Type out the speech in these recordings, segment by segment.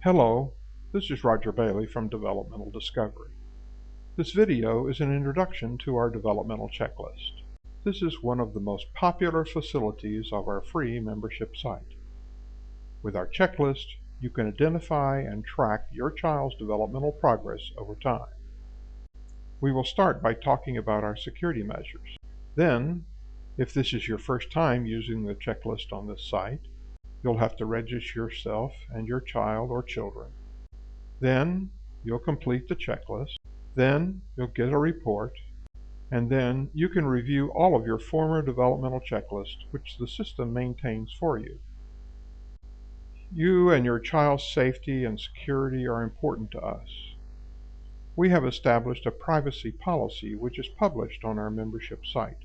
Hello, this is Roger Bailey from Developmental Discovery. This video is an introduction to our developmental checklist. This is one of the most popular facilities of our free membership site. With our checklist, you can identify and track your child's developmental progress over time. We will start by talking about our security measures. Then, if this is your first time using the checklist on this site, you'll have to register yourself and your child or children. Then you'll complete the checklist. Then you'll get a report, and then you can review all of your former developmental checklists, which the system maintains for you. You and your child's safety and security are important to us. We have established a privacy policy which is published on our membership site.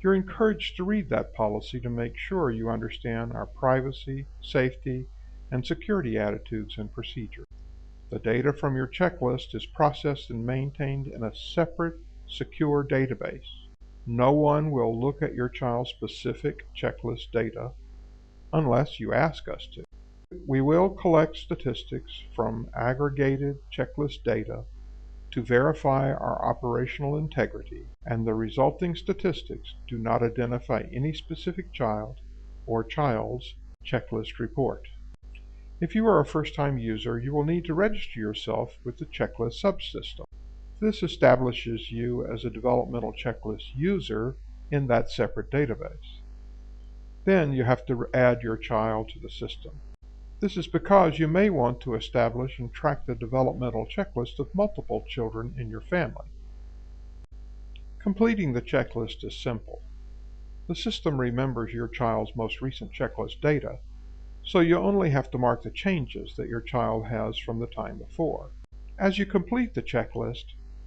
You're encouraged to read that policy to make sure you understand our privacy, safety, and security attitudes and procedures. The data from your checklist is processed and maintained in a separate, secure database. No one will look at your child's specific checklist data unless you ask us to. We will collect statistics from aggregated checklist data to verify our operational integrity, and the resulting statistics do not identify any specific child or child's checklist report. If you are a first-time user, you will need to register yourself with the checklist subsystem. This establishes you as a developmental checklist user in that separate database. Then you have to add your child to the system. This is because you may want to establish and track the developmental checklist of multiple children in your family. Completing the checklist is simple. The system remembers your child's most recent checklist data, so you only have to mark the changes that your child has from the time before. As you complete the checklist,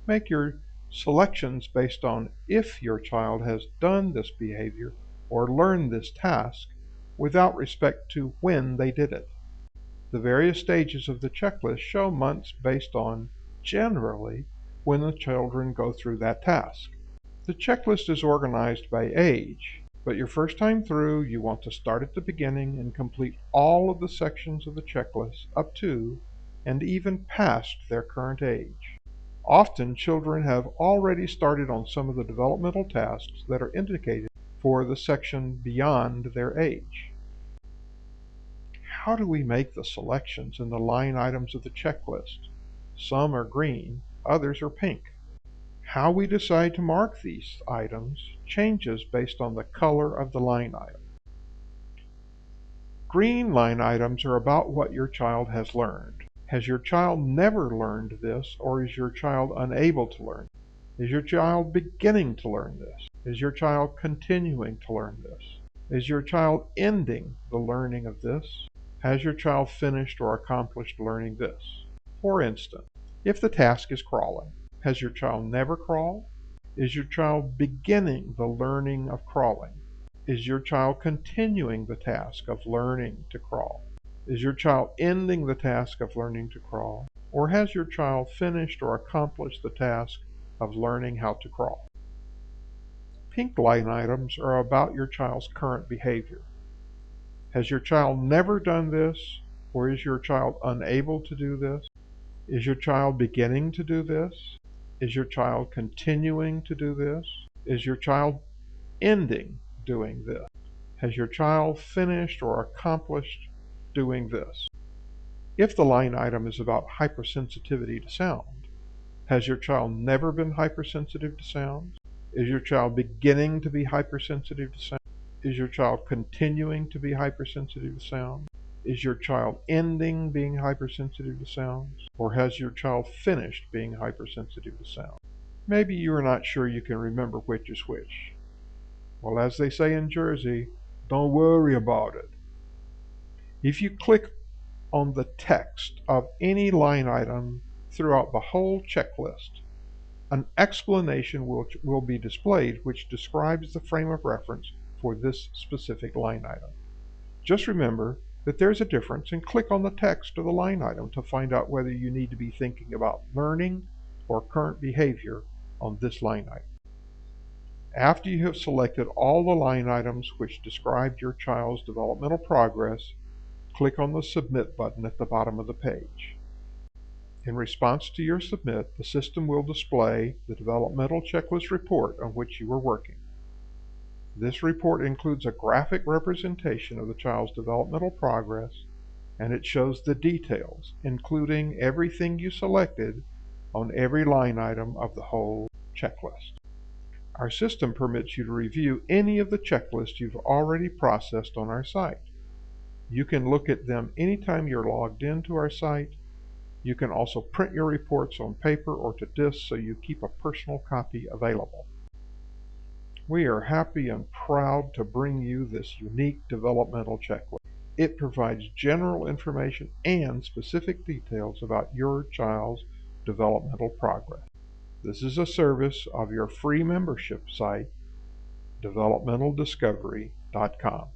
make your selections based on if your child has done this behavior or learned this task without respect to when they did it. The various stages of the checklist show months based on, generally, when the children go through that task. The checklist is organized by age, but your first time through, you want to start at the beginning and complete all of the sections of the checklist up to and even past their current age. Often, children have already started on some of the developmental tasks that are indicated for the section beyond their age. How do we make the selections in the line items of the checklist? Some are green, others are pink. How we decide to mark these items changes based on the color of the line item. Green line items are about what your child has learned. Has your child never learned this, or is your child unable to learn? Is your child beginning to learn this? Is your child continuing to learn this? Is your child ending the learning of this? Has your child finished or accomplished learning this? For instance, if the task is crawling, has your child never crawled? Is your child beginning the learning of crawling? Is your child continuing the task of learning to crawl? Is your child ending the task of learning to crawl? Or has your child finished or accomplished the task of learning how to crawl? Pink line items are about your child's current behavior. Has your child never done this, or is your child unable to do this? Is your child beginning to do this? Is your child continuing to do this? Is your child ending doing this? Has your child finished or accomplished doing this? If the line item is about hypersensitivity to sound, has your child never been hypersensitive to sound? Is your child beginning to be hypersensitive to sound? Is your child continuing to be hypersensitive to sound? Is your child ending being hypersensitive to sounds? Or has your child finished being hypersensitive to sound? Maybe you are not sure you can remember which is which. Well, as they say in Jersey, don't worry about it. If you click on the text of any line item throughout the whole checklist, an explanation will be displayed which describes the frame of reference for this specific line item. Just remember that there's a difference and click on the text of the line item to find out whether you need to be thinking about learning or current behavior on this line item. After you have selected all the line items which describe your child's developmental progress, click on the Submit button at the bottom of the page. In response to your submit, the system will display the Developmental Checklist report on which you are working. This report includes a graphic representation of the child's developmental progress, and it shows the details, including everything you selected on every line item of the whole checklist. Our system permits you to review any of the checklists you've already processed on our site. You can look at them anytime you're logged into our site. You can also print your reports on paper or to disk so you keep a personal copy available. We are happy and proud to bring you this unique developmental checklist. It provides general information and specific details about your child's developmental progress. This is a service of your free membership site, developmentaldiscovery.com.